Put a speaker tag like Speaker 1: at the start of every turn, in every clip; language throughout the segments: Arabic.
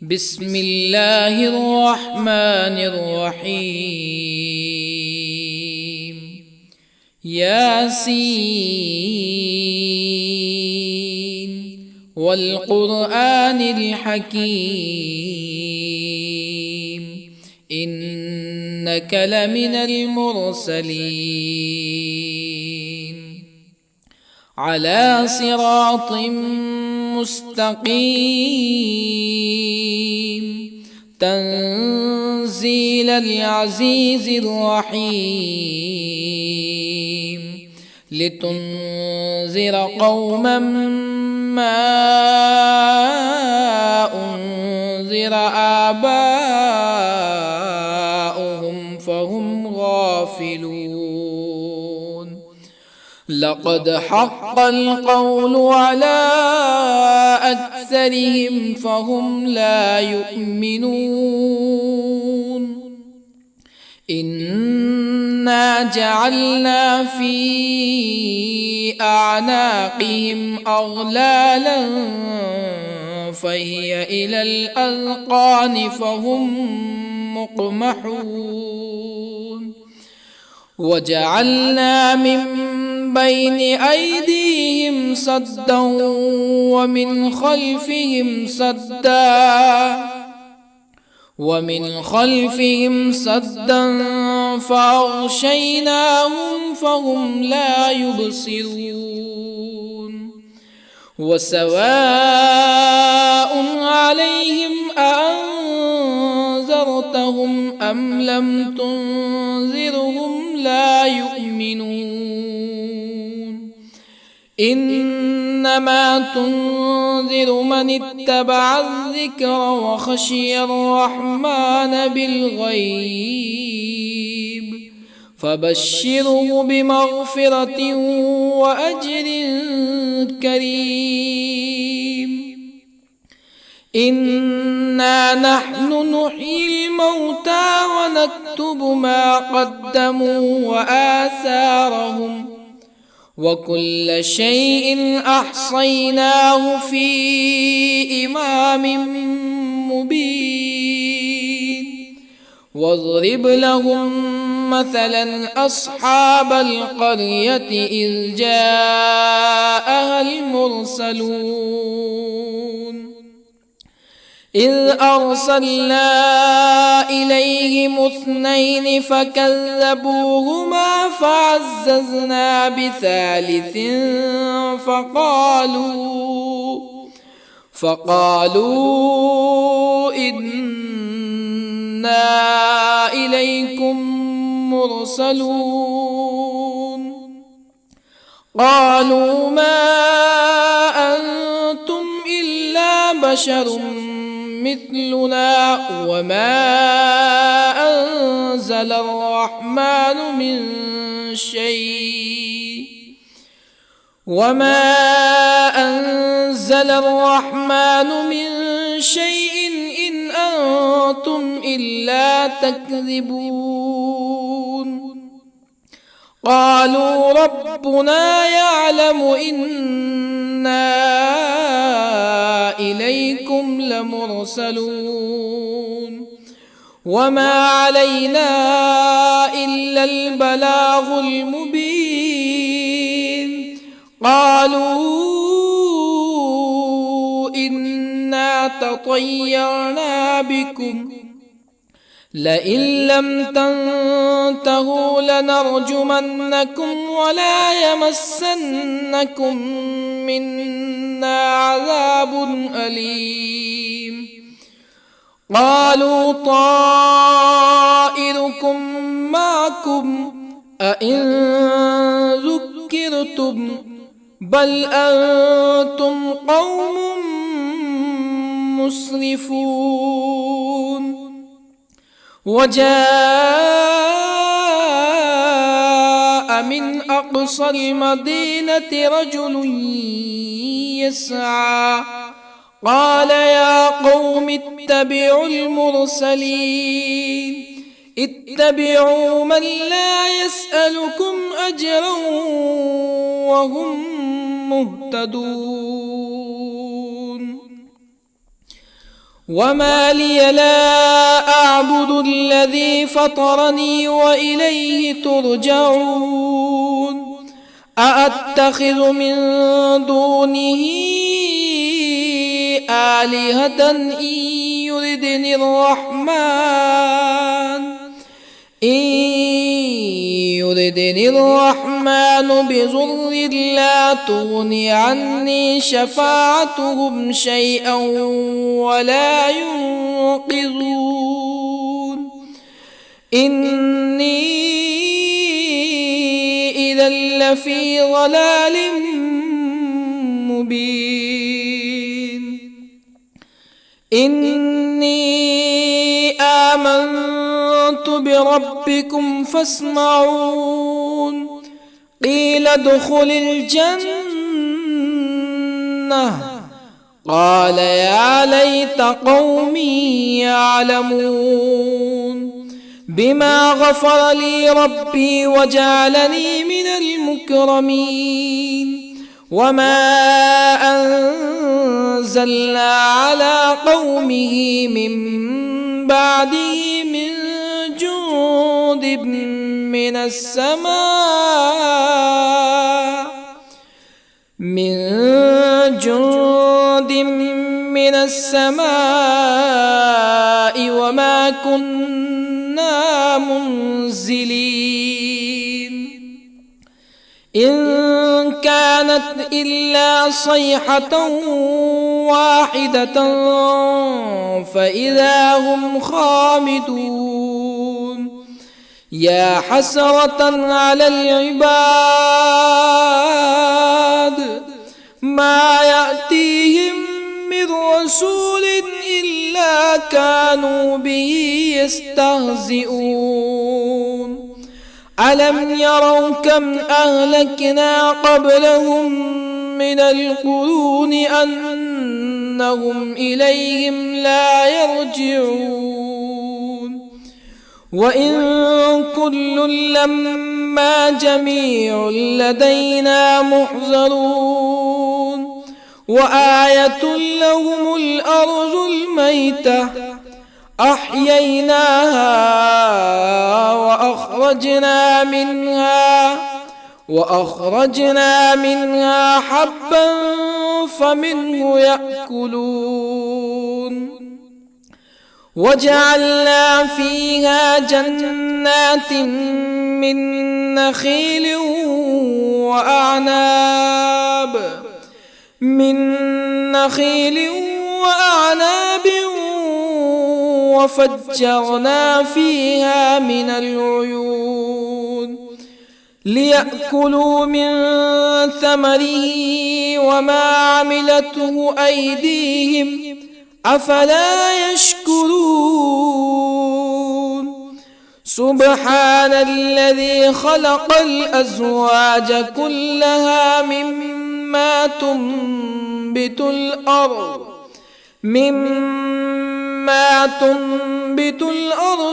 Speaker 1: بسم الله الرحمن الرحيم. ياسين والقرآن الحكيم إنك لمن المرسلين على صراط مستقيم تنزيل العزيز الرحيم لتنذر قوما ما أنذر آباؤهم فهم غافلون. لقد حق القول على أكثرهم فهم لا يؤمنون. إنا جعلنا في أعناقهم أغلالا فهي إلى الأذقان فهم مقمحون. وجعلنا من بين أيديهم سدا ومن خلفهم سدا فأغشيناهم فهم لا يبصرون. وسواء عليهم أأنذرتهم أم لم تنذرهم لا يؤمنون. إنما تنذر من اتبع الذكر وخشي الرحمن بالغيب فبشره بمغفرة وأجر كريم. إنا نحن نحيي الموتى ونكتب ما قدموا وآثارهم وكل شيء أحصيناه في إمام مبين. واضرب لهم مثلا أصحاب القرية إذ جاءها المرسلون إذ أرسلنا إليهم اثنين فكذبوهما فعززنا بثالث فقالوا إنا إليكم مرسلون. قالوا ما أنتم إلا بشر مثلنا وما أنزل الرحمن من شيء إن أنتم إلا تكذبون. قالوا ربنا يعلم إنا إليكم لمرسلون وما علينا إلا البلاغ المبين. قالوا إنا تطيرنا بكم لئن لم تنتهوا لنرجمنكم ولا يمسنكم منا عذاب أليم. قالوا طائركم معكم أئن ذكرتم بل أنتم قوم مسرفون. وجاء من أقصى المدينة رجل يسعى قال يا قوم اتبعوا المرسلين اتبعوا من لا يسألكم أجرا وهم مهتدون. وما لي لا أعبد الذي فطرني وإليه ترجعون أأتخذ من دونه آلهة يردني الرحمن بضر لا تغني عني شفاعتهم شيئا ولا ينقذون إني إذا لفي ضلال مبين إني آمنت بربكم فاسمعون قيل ادخل الجنة قال يا ليت قومي يعلمون بما غفر لي ربي وجعلني من المكرمين وما أنزلنا على قومه من بعده من جند من السماء وما كنا منزلين إن كانت إلا صيحة واحدة فإذا هم خامدون يا حسرة على العباد ما يأتيهم من رسول إلا كانوا به يستهزئون ألم يروا كم أهلكنا قبلهم من القرون أنهم إليهم لا يرجعون وإن كل لما جميع لدينا محضرون وآية لهم الأرض الميتة أحييناها وأخرجنا منها حبا فمنه يأكلون وجعلنا فيها جنات من نخيل وأعناب وفجرنا فيها من العيون ليأكلوا من ثمره وما عملته أيديهم أفلا يشكرون سبحان الذي خلق الأزواج كلها مما تنبت الأرض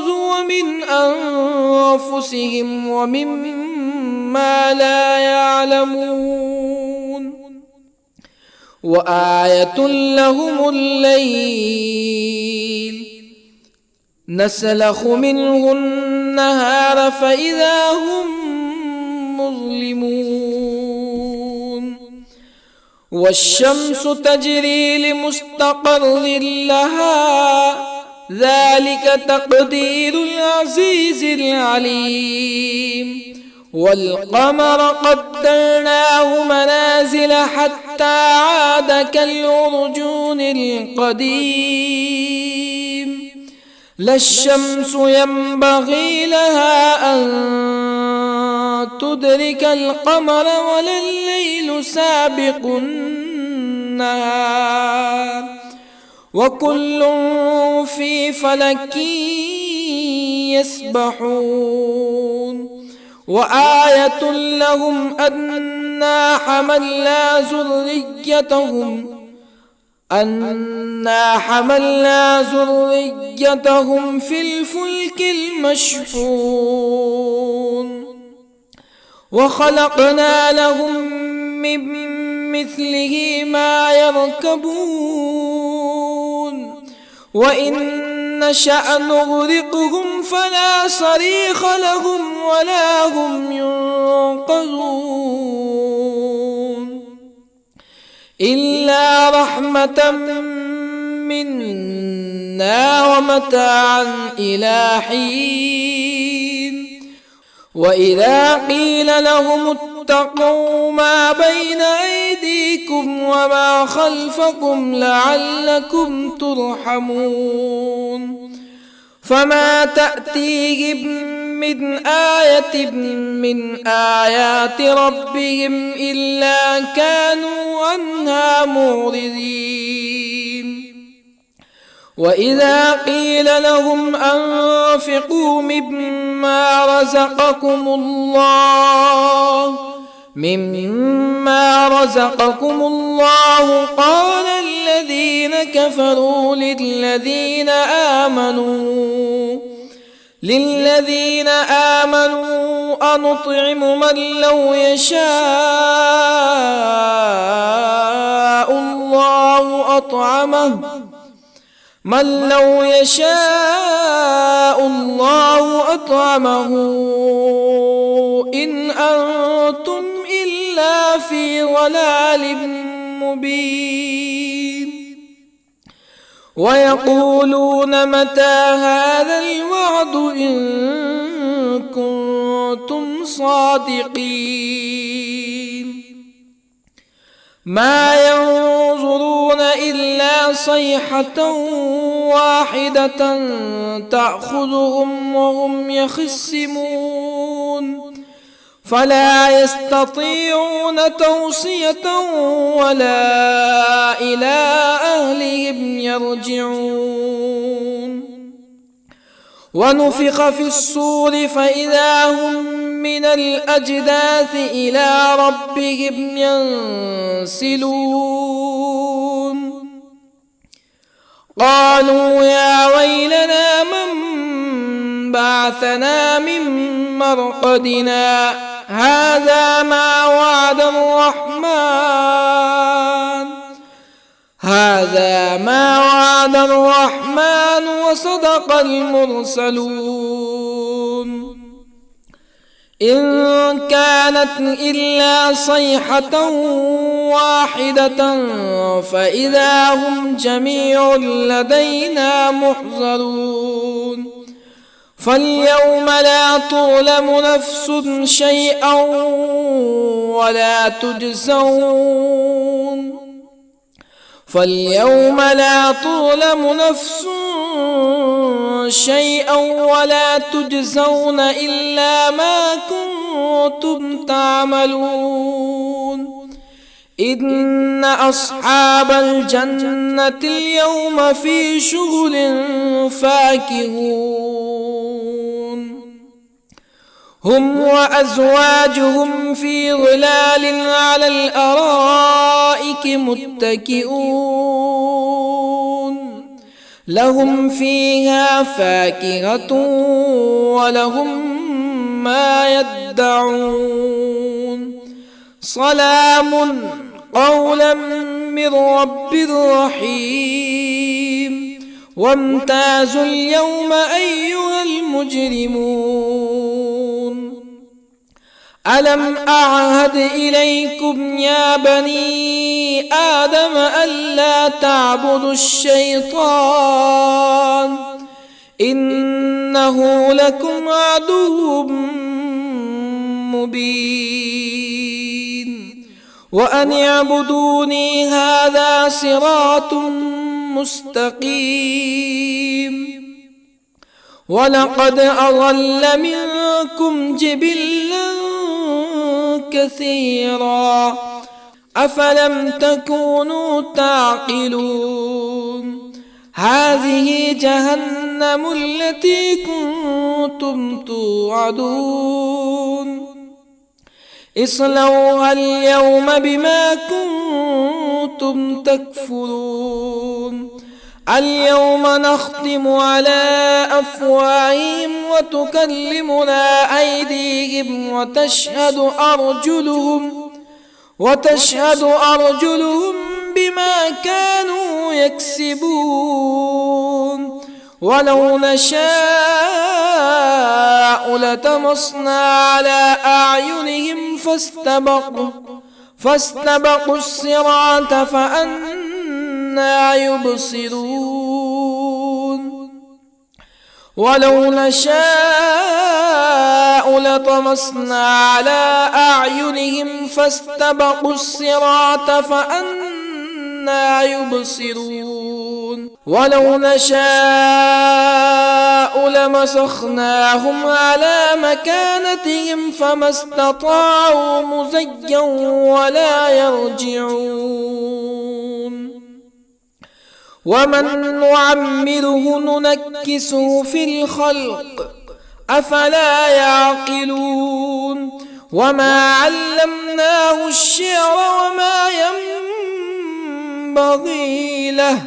Speaker 1: ومن أنفسهم ومما لا يعلمون وآية لهم الليل نسلخ منه النهار فإذا هم مظلمون والشمس تجري لمستقر لها ذلك تقدير العزيز العليم والقمر قدرناه منازل حتى عاد كالعرجون القديم لا الشمس ينبغي لها أن تدرك القمر ولا الليل سابق النهار وكل في فلك يسبحون وآية لهم أنا حملنا ذريتهم في الفلك المشحون وخلقنا لهم من مثله ما يركبون وإن نشأ نغرقهم فلا صريخ لهم ولا هم ينقذون إلا رحمة منا ومتاعا إلى حين وإذا قيل لهم اتقوا ما بين أيديكم وما خلفكم لعلكم ترحمون فما تأتيهم من آية من آيات ربهم إلا كانوا عنها معرضين وإذا قيل لهم أنفقوا مما رزقكم الله قال الذين كفروا للذين آمنوا أنطعم من لو يشاء الله أطعمه إن أنتم إلا في ضلال مبين ويقولون متى هذا الوعد إن كنتم صادقين ما ينظرون إلا صيحة واحدة تأخذهم وهم يخصمون فلا يستطيعون توصية ولا إلى أهلهم يرجعون ونفخ في الصور فإذا هم من الأجداث إلى ربهم ينسلون قالوا يا ويلنا من بعثنا من مرقدنا هذا ما وعد الرحمن وصدق المرسلون إن كانت إلا صيحة واحدة فإذا هم جميع لدينا محضرون فاليوم لا تظلم نفس شيئا ولا تجزون إلا ما كنتم تعملون إن أصحاب الجنة اليوم في شغل فاكهون هم وأزواجهم في ظلال على الأرائك متكئون لهم فيها فاكهة ولهم ما يدعون سلام قولا من رب رحيم وامتازوا اليوم أيها المجرمون ألم أعهد إليكم يا بني آدم ألا تعبدوا الشيطان إنه لكم عدو مبين وأن اعبدوني هذا صراط مستقيم ولقد أضل منكم جبلا كثيرا أفلم تكونوا تعقلون هذه جهنم التي كنتم توعدون اصلوها اليوم بما كنتم تكفرون اليوم نختم على أفواههم وتكلمنا أيديهم وتشهد أرجلهم بما كانوا يكسبون ولو نشاء لطمسنا على أعينهم فاستبقوا الصراط فأنى يبصرون ولو نشاء لطمسنا على أعينهم فاستبقوا الصراط فأنى يبصرون ولو نشاء لمسخناهم على مكانتهم فما استطاعوا مزيا ولا يرجعون ومن نعمره ننكسه في الخلق أفلا يعقلون وما علمناه الشعر وما ينبغي له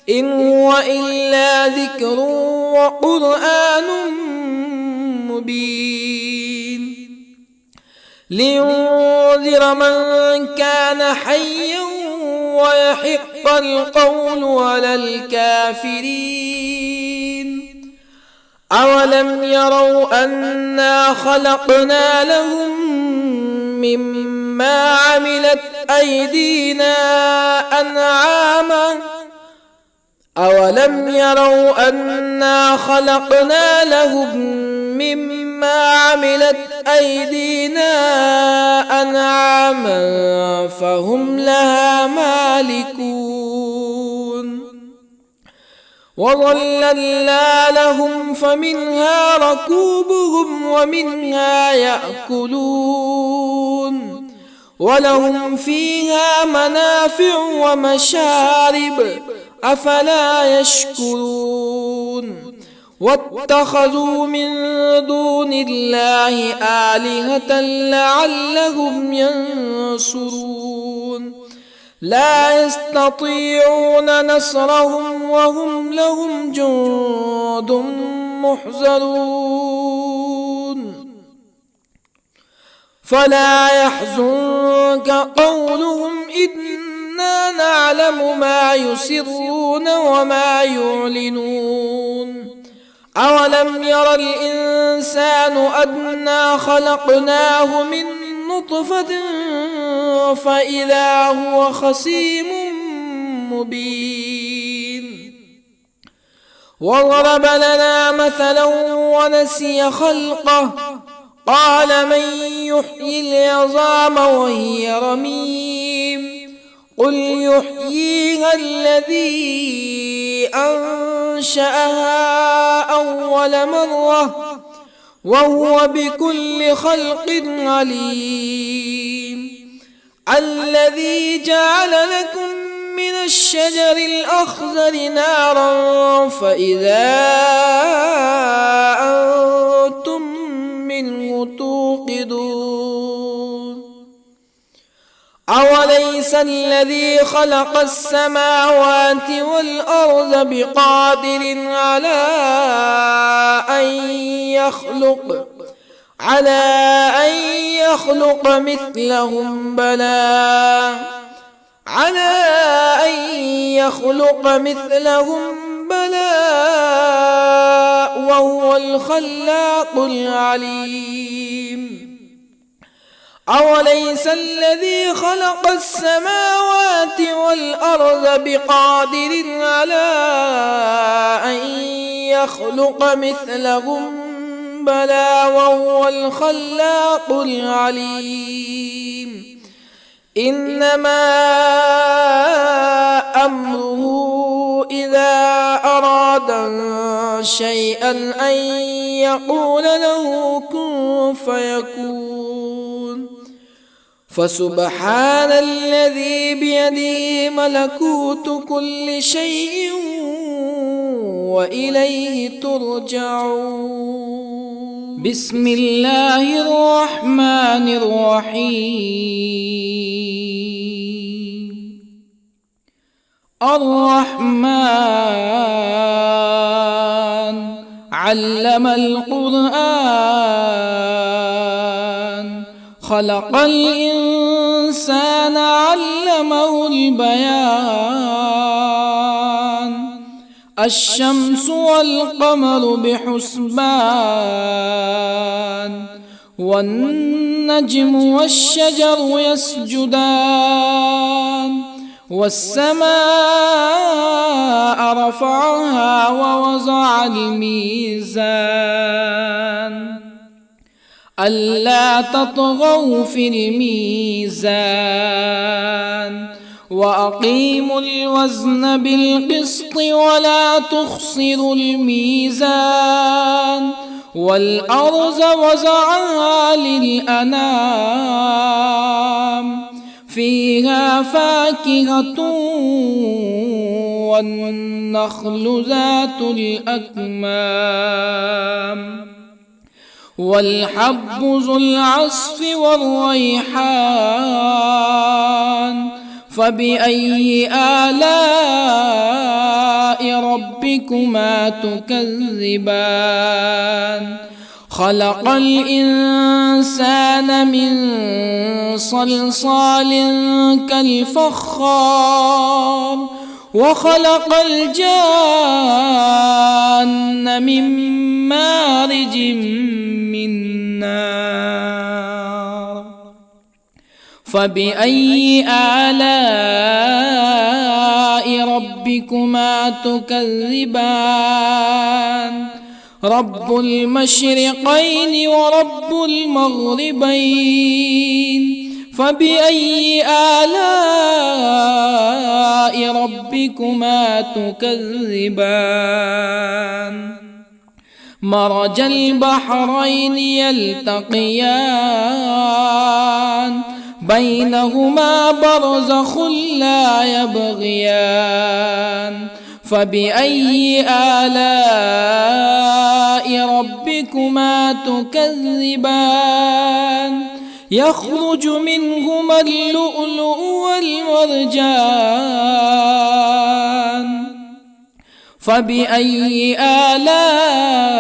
Speaker 1: إن هو إلا ذكر وقرآن مبين لينذر من كان حيا ويحق القول على الكافرين أولم يروا أنا خلقنا لهم مما عملت أيدينا أنعاما أولم يروا أنا خلقنا لهم مما عملت أيدينا أنعاما فهم لها مالكون وظللنا لهم فمنها ركوبهم ومنها يأكلون ولهم فيها منافع ومشارب أفلا يشكرون واتخذوا من دون الله آلهة لعلهم ينصرون لا يستطيعون نصرهم وهم لهم جند محضرون فلا يحزنك قولهم إنا نعلم ما يسرون وما يعلنون أولم ير الإنسان أنا خلقناه من نطفة فإذا هو خصيم مبين وضرب لنا مثلا ونسي خلقه قال من يحيي العظام وهي رميم قل يحييها الذي أنشأها أول مرة وهو بكل خلق عليم الذي جعل لكم من الشجر الأخضر نارا فإذا أنتم منه توقدون أوليس الذي خلق السماوات والأرض بقادر على أن يخلق مثلهم بلى وهو الخلاق العليم أوليس الذي خلق السماوات والأرض بقادر على أن يخلق مثلهم بلى وهو الخلاق العليم إنما أمره إذا أراد شيئا أن يقول له كن فيكون فسبحان الذي بيده ملكوت كل شيء وإليه ترجعون بسم الله الرحمن الرحيم الرحمن علم القرآن خلق الإنسان الإنسان علمه البيان الشمس والقمر بحسبان والنجم والشجر يسجدان والسماء رفعها ووضع الميزان ألا تطغوا في الميزان وأقيموا الوزن بالقسط ولا تخسروا الميزان والأرض وضعها للأنام فيها فاكهة والنخل ذات الأكمام والحب ذو العصف والريحان فبأي آلاء ربكما تكذبان خلق الإنسان من صلصال كالفخار وخلق الجان من مارج من نار فبأي آلاء ربكما تكذبان رب المشرقين ورب المغربين فبأي آلاء ربكما تكذبان مرج البحرين يلتقيان بينهما برزخ لا يبغيان فبأي آلاء ربكما تكذبان يخرج منهما اللؤلؤ والمرجان فبأي آلاء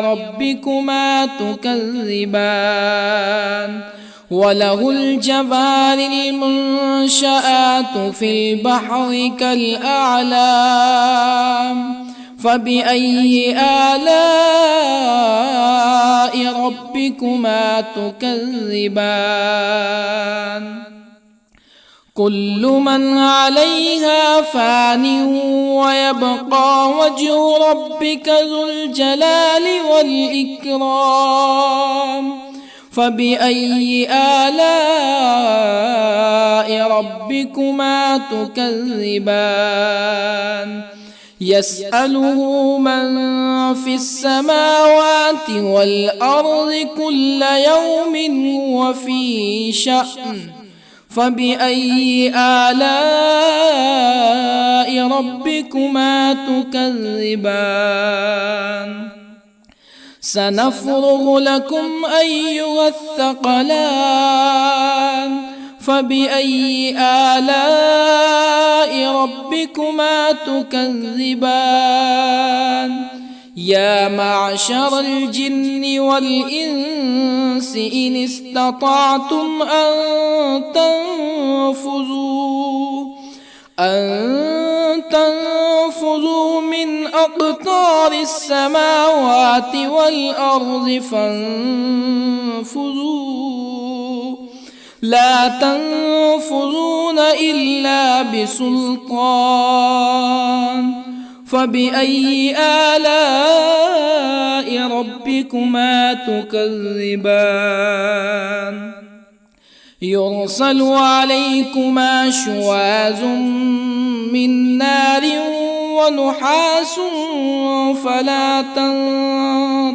Speaker 1: ربكما تكذبان وله الجوار المنشآت في البحر كالأعلام فبأي آلاء ربكما تكذبان كل من عليها فان ويبقى وجه ربك ذو الجلال والإكرام فبأي آلاء ربكما تكذبان يسأله من في السماوات والأرض كل يوم هو في شأن فبأي آلاء ربكما تكذبان سنفرغ لكم أيها الثقلان فبأي آلاء ربكما تكذبان يا معشر الجن والإنس إن استطعتم أن تنفذوا من أقطار السماوات والأرض فانفذوا لا تنفذون إلا بسلطان فبأي آلاء ربكما تكذبان يرسل عليكما شواظ من نار ونحاس فلا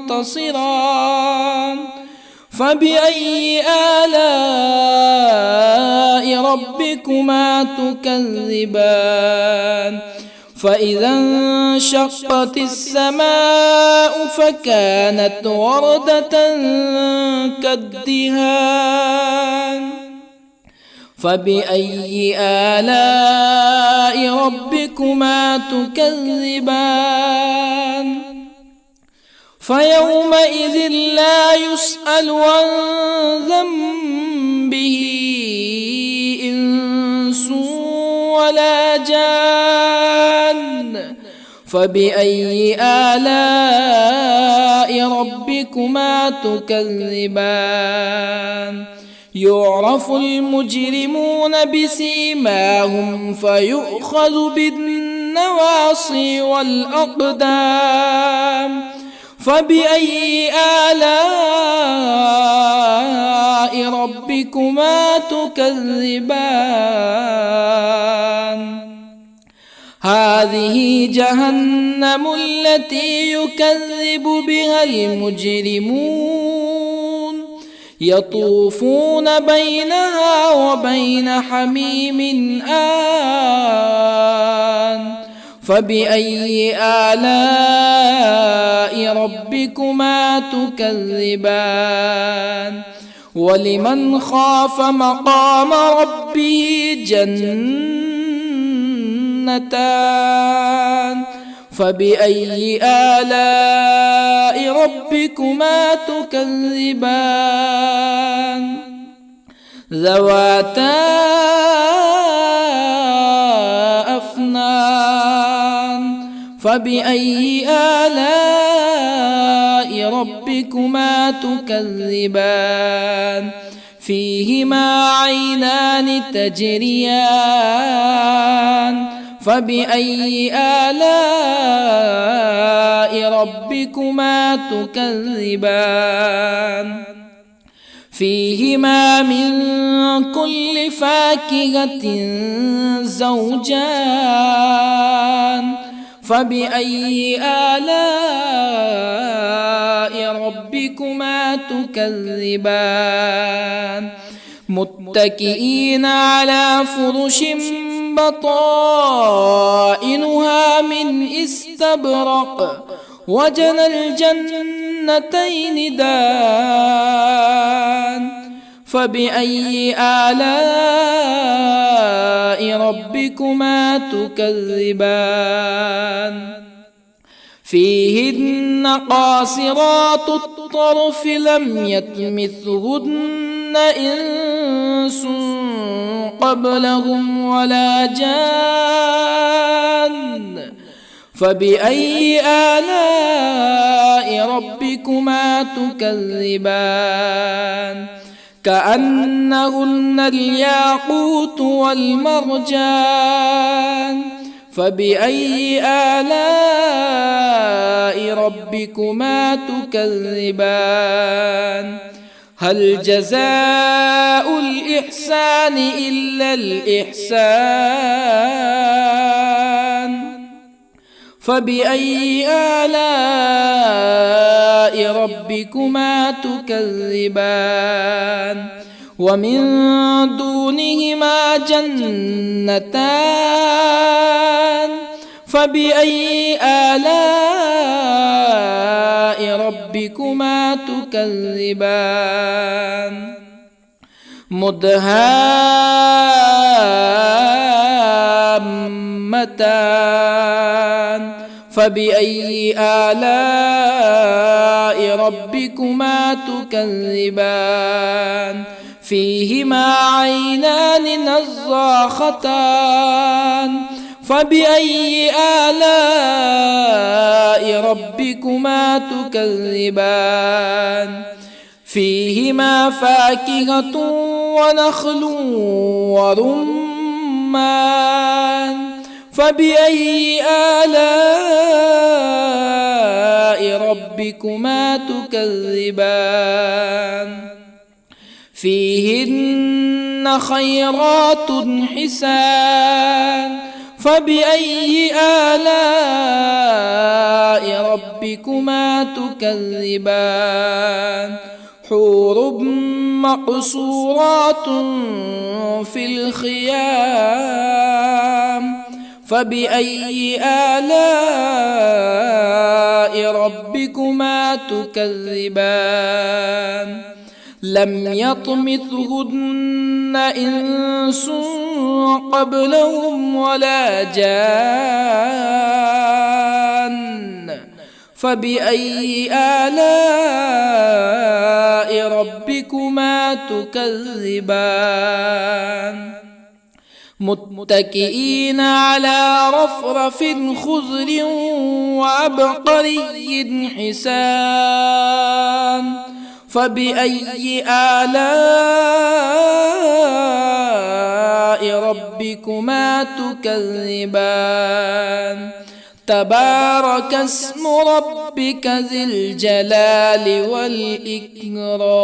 Speaker 1: تنتصران فبأي آلاء ربكما تكذبان فإذا انشقت السماء فكانت وردة كالدهان فبأي آلاء ربكما تكذبان فيومئذ لا يسأل عن ذنبه به إنس ولا جان فبأي آلاء ربكما تكذبان يعرف المجرمون بسيماهم فيؤخذ بالنواصي والأقدام فبأي آلاء ربكما تكذبان هذه جهنم التي يكذب بها المجرمون يطوفون بينها وبين حميم آن فبأي آلاء ربكما تكذبان ولمن خاف مقام ربه جنتان فبأي آلاء ربكما تكذبان ذواتا أفنان فبأي آلاء ربكما تكذبان فيهما عينان تجريان فبأي آلاء ربكما تكذبان فيهما من كل فاكهة زوجان فبأي آلاء ربكما تكذبان متكئين على فرش بطائنها من استبرق وجنى الجنتين دان فبأي آلاء ربكما تكذبان فيهن قاصرات الطرف لم يطمثهن إنس قبلهم ولا جان فبأي آلاء ربكما تكذبان كأنهن الياقوت والمرجان فبأي آلاء ربكما تكذبان هل جزاء الإحسان إلا الإحسان فبأي آلاء ربكما تكذبان ومن دونهما جنتان فبأي آلاء ربكما تكذبان مدهامتان فبأي آلاء ربكما تكذبان فيهما عينان نضاختان فبأي آلاء ربكما تكذبان فيهما فاكهة ونخل ورمان فبأي آلاء ربكما تكذبان فيهن خيرات حسان فبأي آلاء ربكما تكذبان حور مقصورات في الخيام فبأي آلاء ربكما تكذبان لم يطمثهن إنس قبلهم ولا جان فبأي آلاء ربكما تكذبان متكئين على رفرف خضر وعبقري حسان فبأي آلاء ربكما تكذبان تبارك اسم ربك ذي الجلال والإكرام.